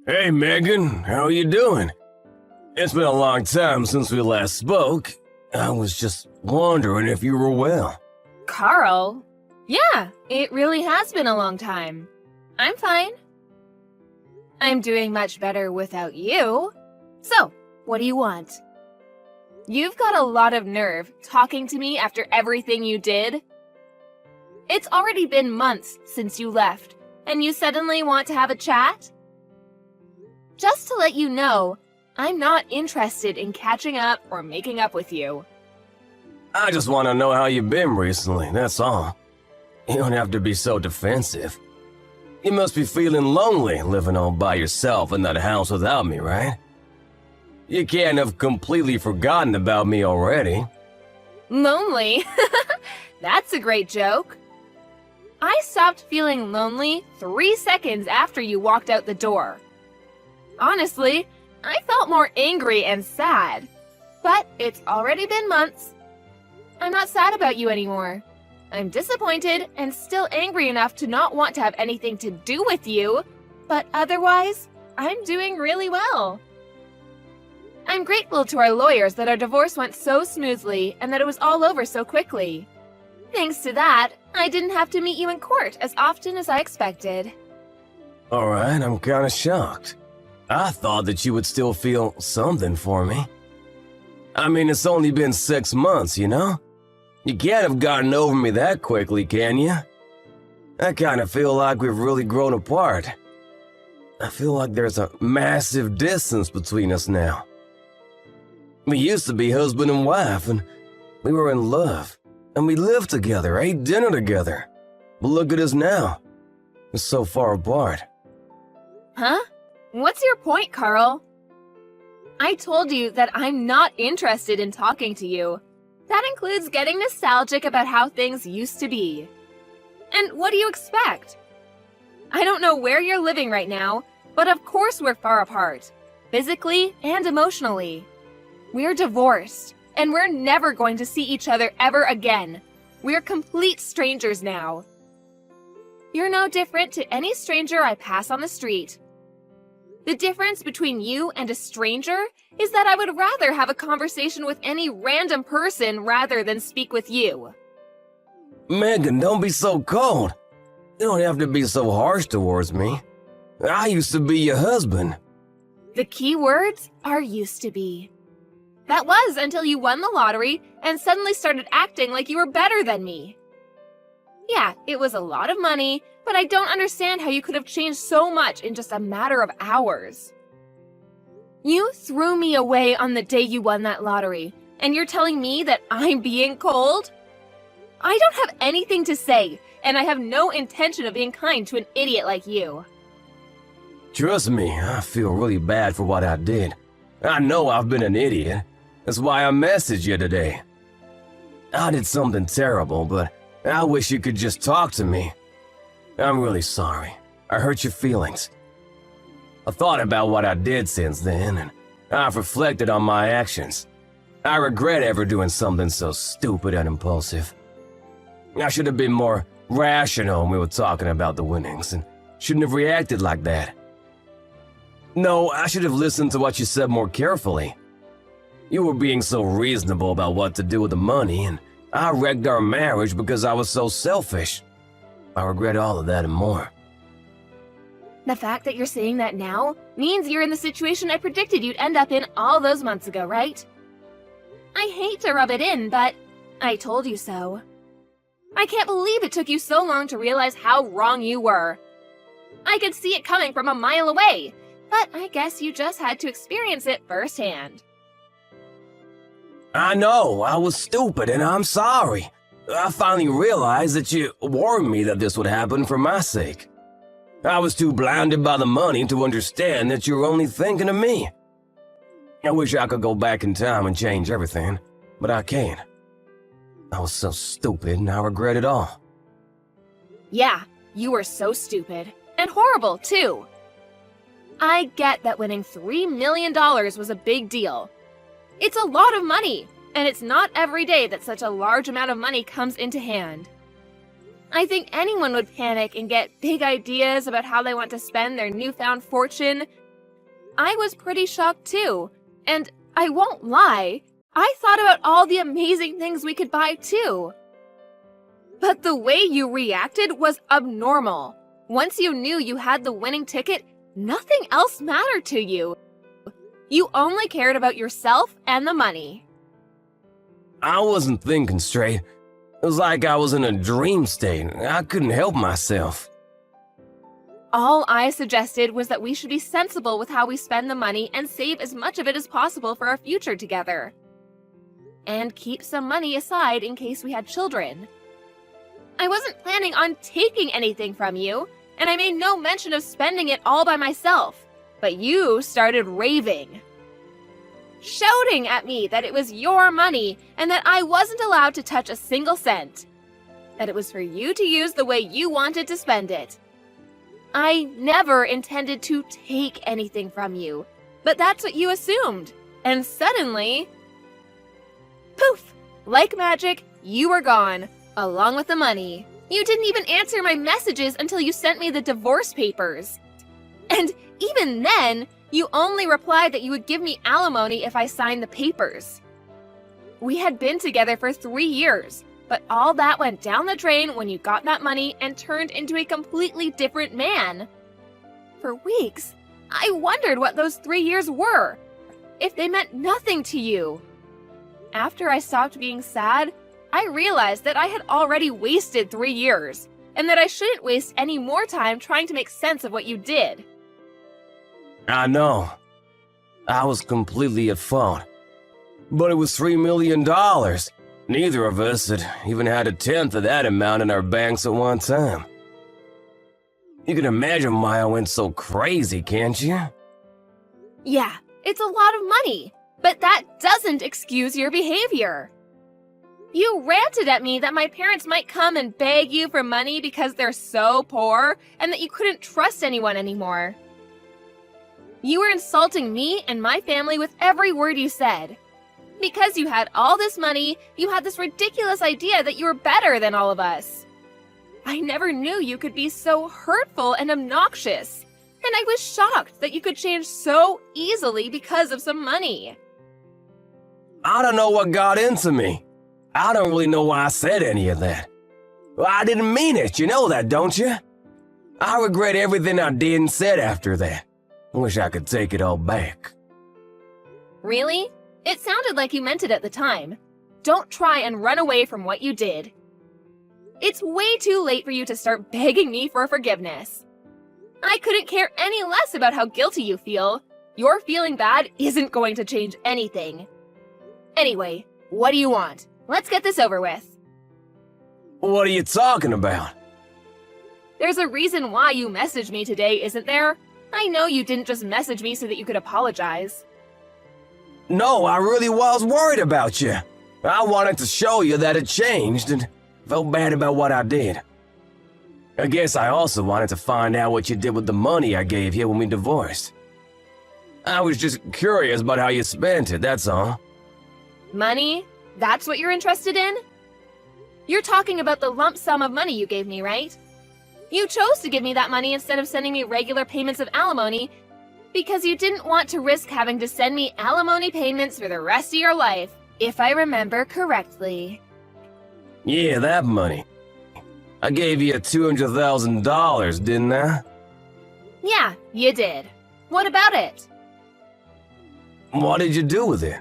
Hey Megan, how are you doing? It's been a long time since we last spoke. I was just wondering if you were well. Carl? Yeah, it really has been a long time. I'm fine. I'm doing much better without you. So, what do you want? You've got a lot of nerve talking to me after everything you did. It's already been months since you left, and you suddenly want to have a chat? Just to let you know, I'm not interested in catching up or making up with you. I just want to know how you've been recently, that's all. You don't have to be so defensive. You must be feeling lonely living all by yourself in that house without me, right? You can't have completely forgotten about me already. Lonely? That's a great joke. I stopped feeling lonely 3 seconds after you walked out the door. Honestly, I felt more angry and sad. But it's already been months. I'm not sad about you anymore. I'm disappointed and still angry enough to not want to have anything to do with you, but otherwise, I'm doing really well. I'm grateful to our lawyers that our divorce went so smoothly and that it was all over so quickly. Thanks to that, I didn't have to meet you in court as often as I expected. Alright, I'm kinda shocked. I thought that you would still feel something for me. I mean, it's only been 6 months, you know? You can't have gotten over me that quickly, can you? I kinda feel like we've really grown apart. I feel like there's a massive distance between us now. We used to be husband and wife, and we were in love, and we lived together, ate dinner together. But look at us now. We're so far apart. Huh? What's your point, Carl? I told you that I'm not interested in talking to you. That includes getting nostalgic about how things used to be. And what do you expect? I don't know where you're living right now, but of course we're far apart, physically and emotionally. We're divorced, and we're never going to see each other ever again. We're complete strangers now. You're no different to any stranger I pass on the street. The difference between you and a stranger is that I would rather have a conversation with any random person rather than speak with you. Megan, don't be so cold. You don't have to be so harsh towards me. I used to be your husband. The key words are used to be. That was until you won the lottery and suddenly started acting like you were better than me. Yeah, it was a lot of money, but I don't understand how you could have changed so much in just a matter of hours. You threw me away on the day you won that lottery, and you're telling me that I'm being cold? I don't have anything to say, and I have no intention of being kind to an idiot like you. Trust me, I feel really bad for what I did. I know I've been an idiot. That's why I messaged you today. I did something terrible, but I wish you could just talk to me. I'm really sorry. I hurt your feelings. I thought about what I did since then, and I've reflected on my actions. I regret ever doing something so stupid and impulsive. I should have been more rational when we were talking about the winnings, and shouldn't have reacted like that. No, I should have listened to what you said more carefully. You were being so reasonable about what to do with the money, and I wrecked our marriage because I was so selfish. I regret all of that and more. The fact that you're saying that now means you're in the situation I predicted you'd end up in all those months ago, right? I hate to rub it in, but I told you so. I can't believe it took you so long to realize how wrong you were. I could see it coming from a mile away, but I guess you just had to experience it firsthand. I know, I was stupid and I'm sorry. I finally realized that you warned me that this would happen for my sake. I was too blinded by the money to understand that you were only thinking of me. I wish I could go back in time and change everything, but I can't. I was so stupid and I regret it all. Yeah, you were so stupid. And horrible, too. I get that winning $3 million was a big deal. It's a lot of money, and it's not every day that such a large amount of money comes into hand. I think anyone would panic and get big ideas about how they want to spend their newfound fortune, I was pretty shocked too. And I won't lie, I thought about all the amazing things we could buy too. But the way you reacted was abnormal. Once you knew you had the winning ticket, nothing else mattered to you. You only cared about yourself and the money. I wasn't thinking straight. It was like I was in a dream state. I couldn't help myself. All I suggested was that we should be sensible with how we spend the money and save as much of it as possible for our future together. And keep some money aside in case we had children. I wasn't planning on taking anything from you, and I made no mention of spending it all by myself. But you started raving. Shouting at me that it was your money and that I wasn't allowed to touch a single cent. That it was for you to use the way you wanted to spend it. I never intended to take anything from you, but that's what you assumed. And suddenly, poof! Like magic, you were gone, along with the money. You didn't even answer my messages until you sent me the divorce papers. And even then, you only replied that you would give me alimony if I signed the papers. We had been together for 3 years, but all that went down the drain when you got that money and turned into a completely different man. For weeks, I wondered what those 3 years were, if they meant nothing to you. After I stopped being sad, I realized that I had already wasted 3 years, and that I shouldn't waste any more time trying to make sense of what you did. I know. I was completely at fault. But it was $3 million. Neither of us had even had 1/10 of that amount in our banks at one time. You can imagine why I went so crazy, can't you? Yeah, it's a lot of money, but that doesn't excuse your behavior. You ranted at me that my parents might come and beg you for money because they're so poor and that you couldn't trust anyone anymore. You were insulting me and my family with every word you said. Because you had all this money, you had this ridiculous idea that you were better than all of us. I never knew you could be so hurtful and obnoxious, and I was shocked that you could change so easily because of some money. I don't know what got into me. I don't really know why I said any of that. Well, I didn't mean it, you know that, don't you? I regret everything I did and said after that. I wish I could take it all back. Really? It sounded like you meant it at the time. Don't try and run away from what you did. It's way too late for you to start begging me for forgiveness. I couldn't care any less about how guilty you feel. Your feeling bad isn't going to change anything. Anyway, what do you want? Let's get this over with. What are you talking about? There's a reason why you messaged me today, isn't there? I know you didn't just message me so that you could apologize. No, I really was worried about you. I wanted to show you that it changed and felt bad about what I did. I guess I also wanted to find out what you did with the money I gave you when we divorced. I was just curious about how you spent it, that's all. Money? That's what you're interested in? You're talking about the lump sum of money you gave me, right? You chose to give me that money instead of sending me regular payments of alimony because you didn't want to risk having to send me alimony payments for the rest of your life, if I remember correctly. Yeah, that money. I gave you $200,000, didn't I? Yeah, you did. What about it? What did you do with it?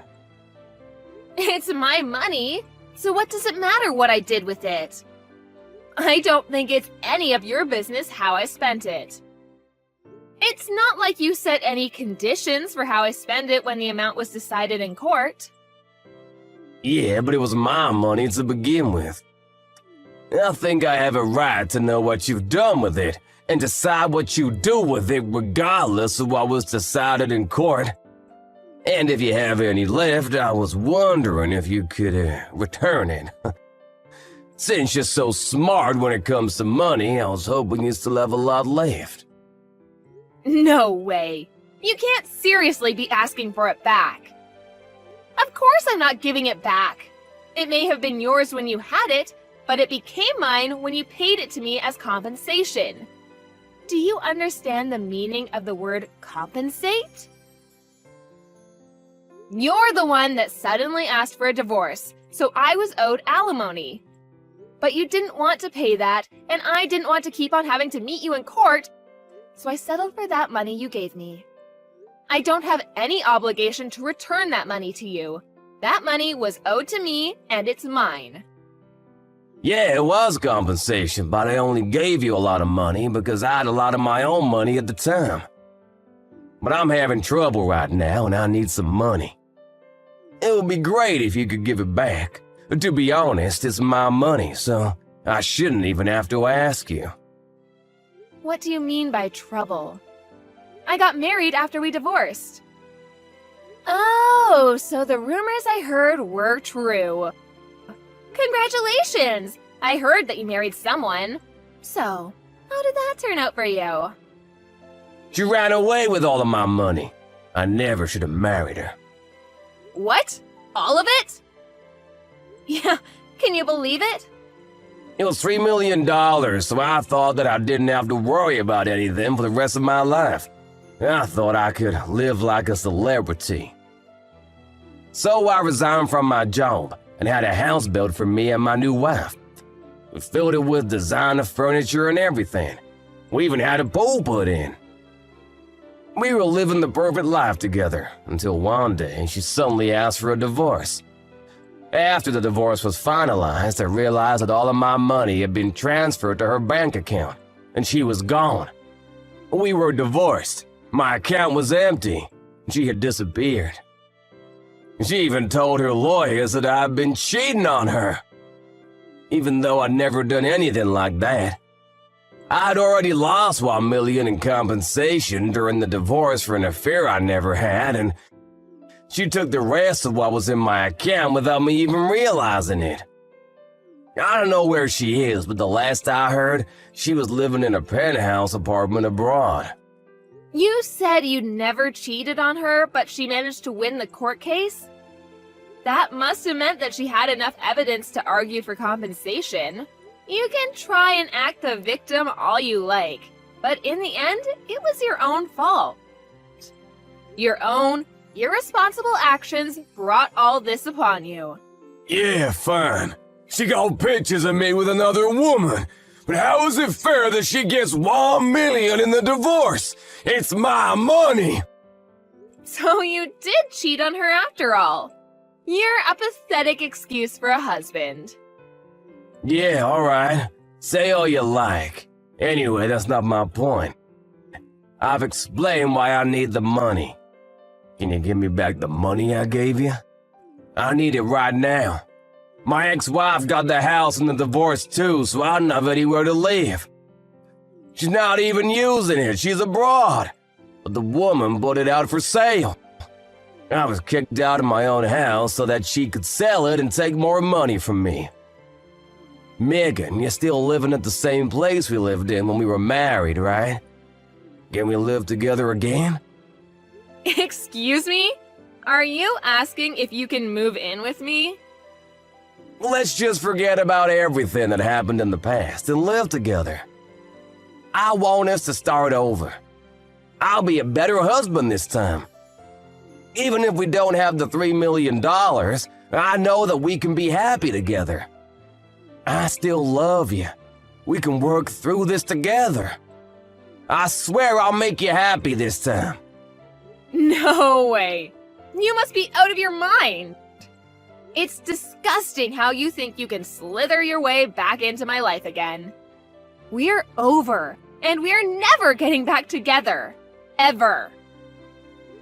It's my money, so what does it matter what I did with it? I don't think it's any of your business how I spent it. It's not like you set any conditions for how I spend it when the amount was decided in court. Yeah, but it was my money to begin with. I think I have a right to know what you've done with it and decide what you do with it regardless of what was decided in court. And if you have any left, I was wondering if you could return it. Since you're so smart when it comes to money, I was hoping you still have a lot left. No way. You can't seriously be asking for it back. Of course I'm not giving it back. It may have been yours when you had it, but it became mine when you paid it to me as compensation. Do you understand the meaning of the word compensate? You're the one that suddenly asked for a divorce, so I was owed alimony. But you didn't want to pay that, and I didn't want to keep on having to meet you in court, so I settled for that money you gave me. I don't have any obligation to return that money to you. That money was owed to me, and it's mine. Yeah, it was compensation, but I only gave you a lot of money because I had a lot of my own money at the time. But I'm having trouble right now and I need some money. It would be great if you could give it back. To be honest, it's my money, so I shouldn't even have to ask you. What do you mean by trouble? I got married after we divorced. Oh, so the rumors I heard were true. Congratulations! I heard that you married someone. So, how did that turn out for you? She ran away with all of my money. I never should have married her. What? All of it? Yeah, can you believe it? It was $3 million, so I thought that I didn't have to worry about anything for the rest of my life. I thought I could live like a celebrity. So I resigned from my job and had a house built for me and my new wife. We filled it with designer furniture and everything. We even had a pool put in. We were living the perfect life together until one day she suddenly asked for a divorce. After the divorce was finalized, I realized that all of my money had been transferred to her bank account, and she was gone. We were divorced. My account was empty. She had disappeared. She even told her lawyers that I'd been cheating on her. Even though I'd never done anything like that. I'd already lost $1 million in compensation during the divorce for an affair I never had, and she took the rest of what was in my account without me even realizing it. I don't know where she is, but the last I heard, she was living in a penthouse apartment abroad. You said you never cheated on her, but she managed to win the court case? That must have meant that she had enough evidence to argue for compensation. You can try and act the victim all you like, but in the end, it was your own fault. Your own irresponsible actions brought all this upon you. Yeah, fine. She got pictures of me with another woman. But how is it fair that she gets $1 million in the divorce? It's my money! So you did cheat on her after all. You're a pathetic excuse for a husband. Yeah, alright. Say all you like. Anyway, that's not my point. I've explained why I need the money. Can you give me back the money I gave you? I need it right now. My ex-wife got the house and the divorce too, so I don't have anywhere to live. She's not even using it, she's abroad. But the woman put it out for sale. I was kicked out of my own house so that she could sell it and take more money from me. Megan, you're still living at the same place we lived in when we were married, right? Can we live together again? Excuse me? Are you asking if you can move in with me? Let's just forget about everything that happened in the past and live together. I want us to start over. I'll be a better husband this time. Even if we don't have the $3 million, I know that we can be happy together. I still love you. We can work through this together. I swear I'll make you happy this time. No way. You must be out of your mind. It's disgusting how you think you can slither your way back into my life again. We're over, and we're never getting back together. Ever.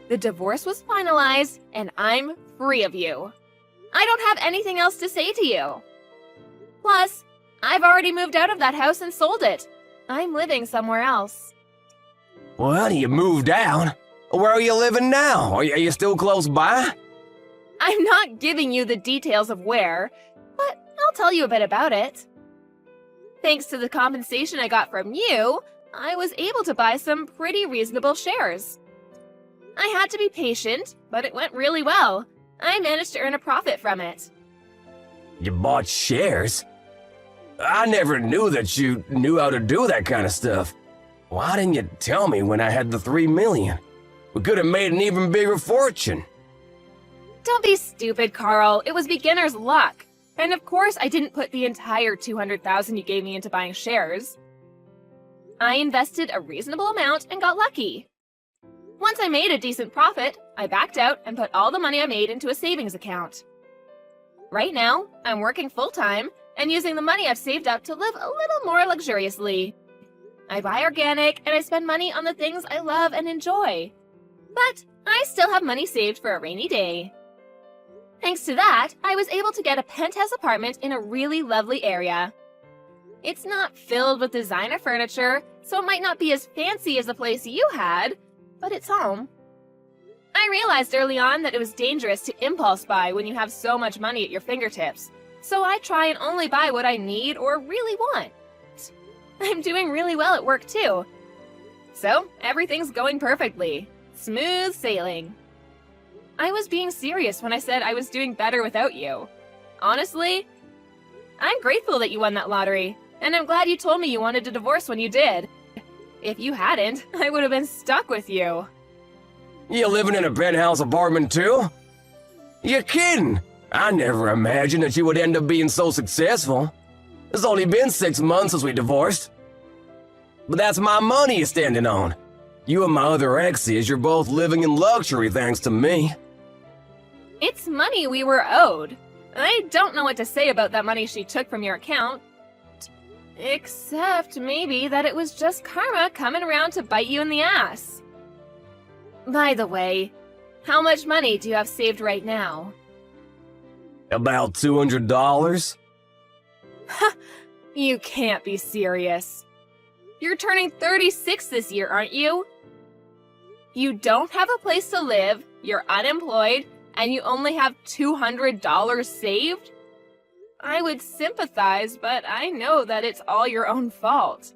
The divorce was finalized, and I'm free of you. I don't have anything else to say to you. Plus, I've already moved out of that house and sold it. I'm living somewhere else. Well, you moved out. Where are you living now? Are you still close by? I'm not giving you the details of where, but I'll tell you a bit about it. Thanks to the compensation I got from you, I was able to buy some pretty reasonable shares. I had to be patient, but it went really well. I managed to earn a profit from it. You bought shares? I never knew that you knew how to do that kind of stuff. Why didn't you tell me when I had the $3 million? We could have made an even bigger fortune. Don't be stupid, Carl. It was beginner's luck. And of course, I didn't put the entire $200,000 you gave me into buying shares. I invested a reasonable amount and got lucky. Once I made a decent profit, I backed out and put all the money I made into a savings account. Right now, I'm working full-time and using the money I've saved up to live a little more luxuriously. I buy organic and I spend money on the things I love and enjoy. But I still have money saved for a rainy day. Thanks to that, I was able to get a penthouse apartment in a really lovely area. It's not filled with designer furniture, so it might not be as fancy as the place you had, but it's home. I realized early on that it was dangerous to impulse buy when you have so much money at your fingertips, so I try and only buy what I need or really want. I'm doing really well at work too. So, everything's going perfectly. Smooth sailing. I was being serious when I said I was doing better without you. Honestly, I'm grateful that you won that lottery, and I'm glad you told me you wanted a divorce when you did. If you hadn't, I would have been stuck with you. You living in a penthouse apartment too? You're kidding! I never imagined that you would end up being so successful. It's only been 6 months since we divorced. But that's my money you're standing on. You and my other exes, you're both living in luxury thanks to me. It's money we were owed. I don't know what to say about that money she took from your account. Except maybe that it was just karma coming around to bite you in the ass. By the way, how much money do you have saved right now? About $200? You can't be serious. You're turning 36 this year, aren't you? You don't have a place to live, you're unemployed, and you only have $200 saved? I would sympathize, but I know that it's all your own fault.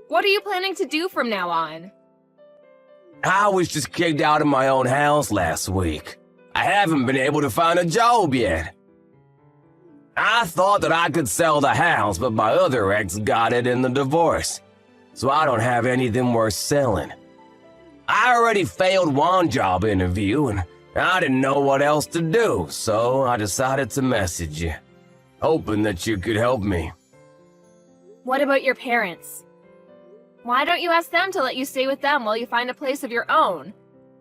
What are you planning to do from now on? I was just kicked out of my own house last week. I haven't been able to find a job yet. I thought that I could sell the house, but my other ex got it in the divorce, so I don't have anything worth selling. I already failed one job interview, and I didn't know what else to do, so I decided to message you, hoping that you could help me. What about your parents? Why don't you ask them to let you stay with them while you find a place of your own?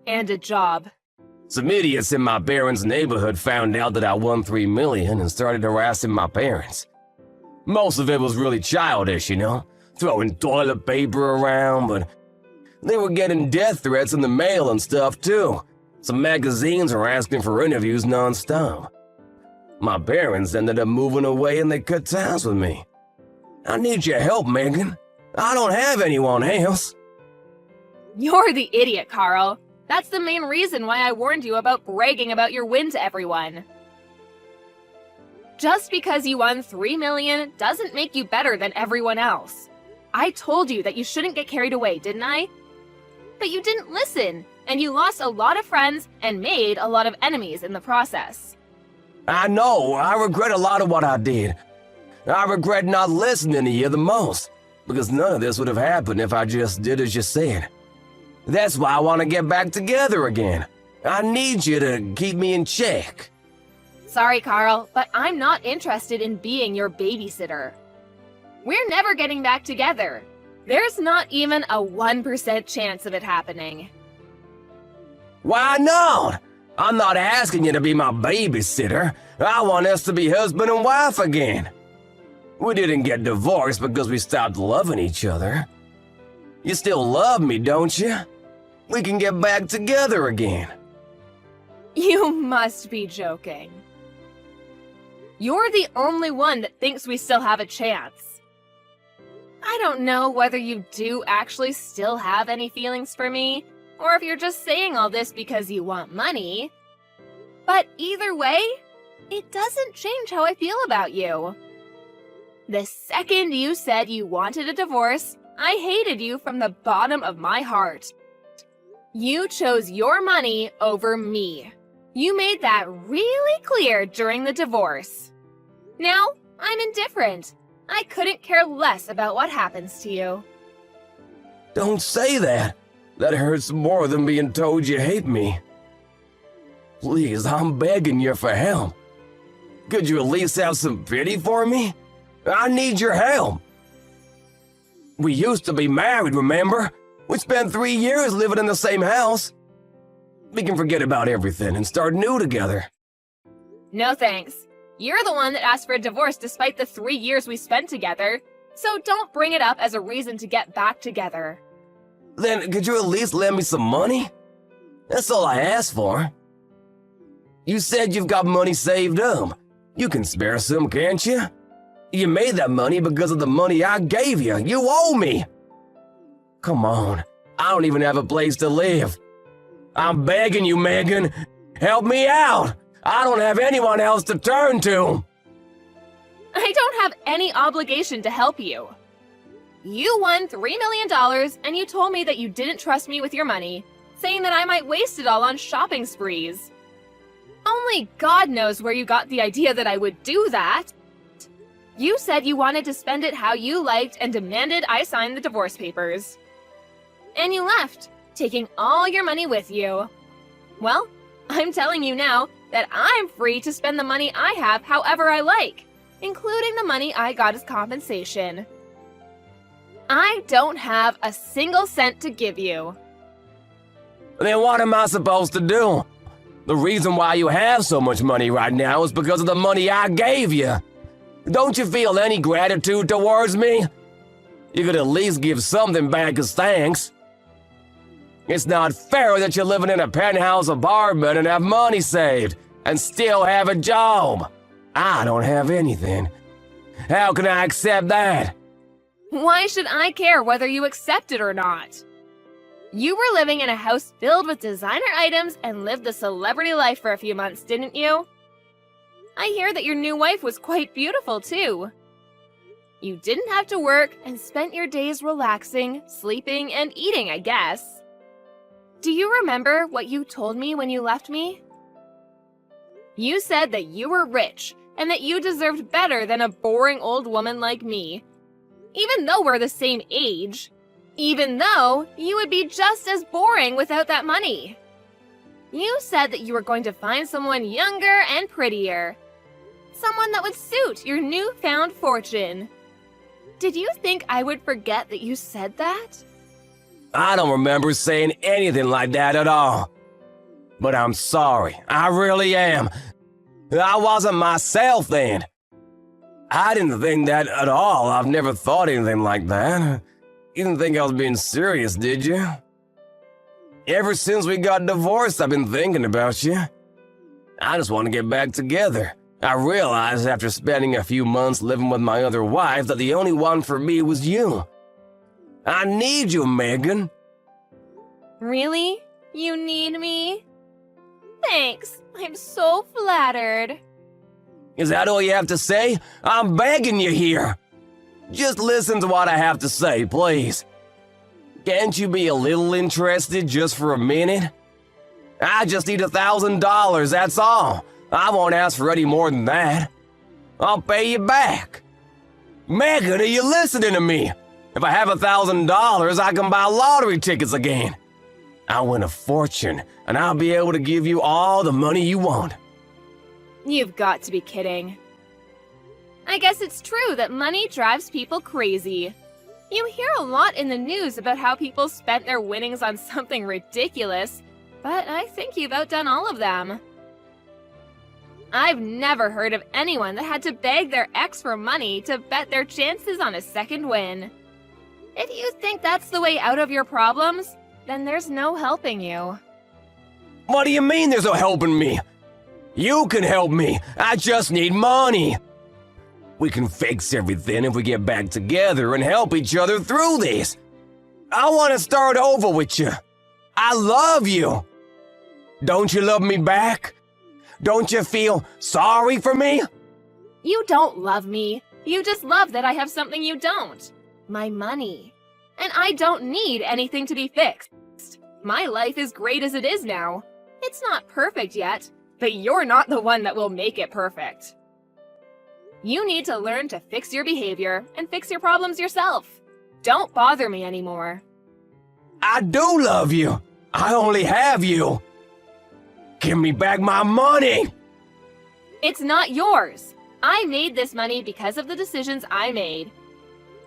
And a job. Some idiots in my parents' neighborhood found out that I won $3 million and started harassing my parents. Most of it was really childish, you know, throwing toilet paper around, but they were getting death threats in the mail and stuff too. Some magazines were asking for interviews non-stop. My parents ended up moving away and they cut ties with me. I need your help, Megan. I don't have anyone else. You're the idiot, Carl. That's the main reason why I warned you about bragging about your win to everyone. Just because you won $3 million doesn't make you better than everyone else. I told you that you shouldn't get carried away, didn't I? But you didn't listen, and you lost a lot of friends and made a lot of enemies in the process. I know, I regret a lot of what I did. I regret not listening to you the most, because none of this would have happened if I just did as you said. That's why I want to get back together again. I need you to keep me in check. Sorry, Carl, but I'm not interested in being your babysitter. We're never getting back together. There's not even a 1% chance of it happening. Why not? I'm not asking you to be my babysitter. I want us to be husband and wife again. We didn't get divorced because we stopped loving each other. You still love me, don't you? We can get back together again. You must be joking. You're the only one that thinks we still have a chance. I don't know whether you do actually still have any feelings for me, or if you're just saying all this because you want money. But either way, it doesn't change how I feel about you. The second you said you wanted a divorce, I hated you from the bottom of my heart. You chose your money over me. You made that really clear during the divorce. Now, I'm indifferent. I couldn't care less about what happens to you. Don't say that. That hurts more than being told you hate me. Please, I'm begging you for help. Could you at least have some pity for me? I need your help. We used to be married, remember? We spent 3 years living in the same house. We can forget about everything and start new together. No thanks. You're the one that asked for a divorce despite the 3 years we spent together, so don't bring it up as a reason to get back together. Then could you at least lend me some money? That's all I asked for. You said you've got money saved up. You can spare some, can't you? You made that money because of the money I gave you. You owe me. Come on, I don't even have a place to live. I'm begging you, Megan. Help me out. I don't have anyone else to turn to. I don't have any obligation to help you. You won $3 million and you told me that you didn't trust me with your money, saying that I might waste it all on shopping sprees. Only God knows where you got the idea that I would do that. You said you wanted to spend it how you liked and demanded I sign the divorce papers. And you left, taking all your money with you. Well, I'm telling you now that I'm free to spend the money I have however I like, including the money I got as compensation. I don't have a single cent to give you. Then what am I supposed to do? The reason why you have so much money right now is because of the money I gave you. Don't you feel any gratitude towards me? You could at least give something back as thanks. It's not fair that you're living in a penthouse apartment and have money saved and still have a job. I don't have anything. How can I accept that? Why should I care whether you accept it or not? You were living in a house filled with designer items and lived the celebrity life for a few months, didn't you? I hear that your new wife was quite beautiful, too. You didn't have to work and spent your days relaxing, sleeping, and eating, I guess. Do you remember what you told me when you left me? You said that you were rich and that you deserved better than a boring old woman like me. Even though we're the same age. Even though you would be just as boring without that money. You said that you were going to find someone younger and prettier. Someone that would suit your newfound fortune. Did you think I would forget that you said that? I don't remember saying anything like that at all. But I'm sorry, I really am. I wasn't myself then. I didn't think that at all. I've never thought anything like that. You didn't think I was being serious, did you? Ever since we got divorced, I've been thinking about you. I just want to get back together. I realized after spending a few months living with my other wife that the only one for me was you. I need you, Megan. Really? You need me? Thanks. I'm so flattered. Is that all you have to say? I'm begging you here. Just listen to what I have to say, please. Can't you be a little interested just for a minute? I just need $1,000, that's all. I won't ask for any more than that. I'll pay you back. Megan, are you listening to me? If I have $1,000, I can buy lottery tickets again. I'll win a fortune, and I'll be able to give you all the money you want. You've got to be kidding. I guess it's true that money drives people crazy. You hear a lot in the news about how people spent their winnings on something ridiculous, but I think you've outdone all of them. I've never heard of anyone that had to beg their ex for money to bet their chances on a second win. If you think that's the way out of your problems, then there's no helping you. What do you mean there's no helping me? You can help me. I just need money. We can fix everything if we get back together and help each other through this. I want to start over with you. I love you. Don't you love me back? Don't you feel sorry for me? You don't love me. You just love that I have something you don't. My money. And I don't need anything to be fixed. My life is great as it is now. It's not perfect yet, but you're not the one that will make it perfect. You need to learn to fix your behavior and fix your problems yourself. Don't bother me anymore. I do love you. I only have you. Give me back my money! It's not yours. I made this money because of the decisions I made.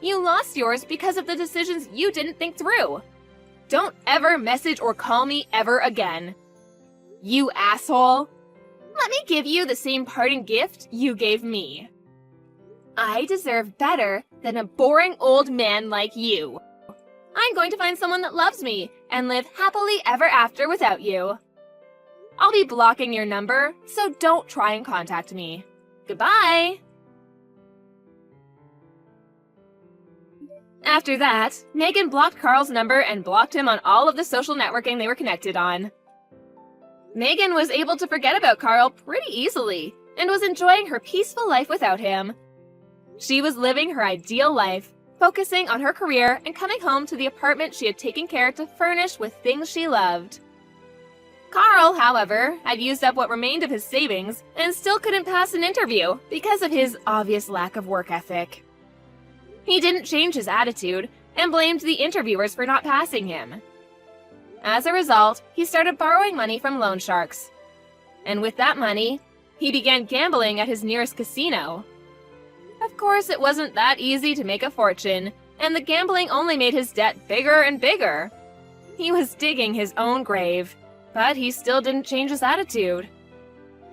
You lost yours because of the decisions you didn't think through. Don't ever message or call me ever again. You asshole. Let me give you the same parting gift you gave me. I deserve better than a boring old man like you. I'm going to find someone that loves me and live happily ever after without you. I'll be blocking your number, so don't try and contact me. Goodbye! After that, Megan blocked Carl's number and blocked him on all of the social networking they were connected on. Megan was able to forget about Carl pretty easily and was enjoying her peaceful life without him. She was living her ideal life, focusing on her career and coming home to the apartment she had taken care to furnish with things she loved. Carl, however, had used up what remained of his savings and still couldn't pass an interview because of his obvious lack of work ethic. He didn't change his attitude and blamed the interviewers for not passing him. As a result, he started borrowing money from loan sharks. And with that money, he began gambling at his nearest casino. Of course, it wasn't that easy to make a fortune, and the gambling only made his debt bigger and bigger. He was digging his own grave, but he still didn't change his attitude.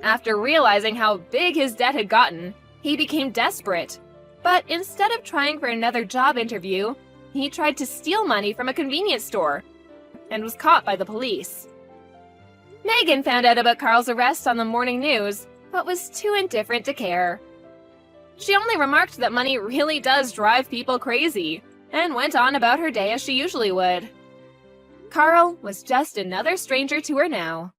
After realizing how big his debt had gotten, he became desperate. But instead of trying for another job interview, he tried to steal money from a convenience store and was caught by the police. Megan found out about Carl's arrest on the morning news, but was too indifferent to care. She only remarked that money really does drive people crazy, and went on about her day as she usually would. Carl was just another stranger to her now.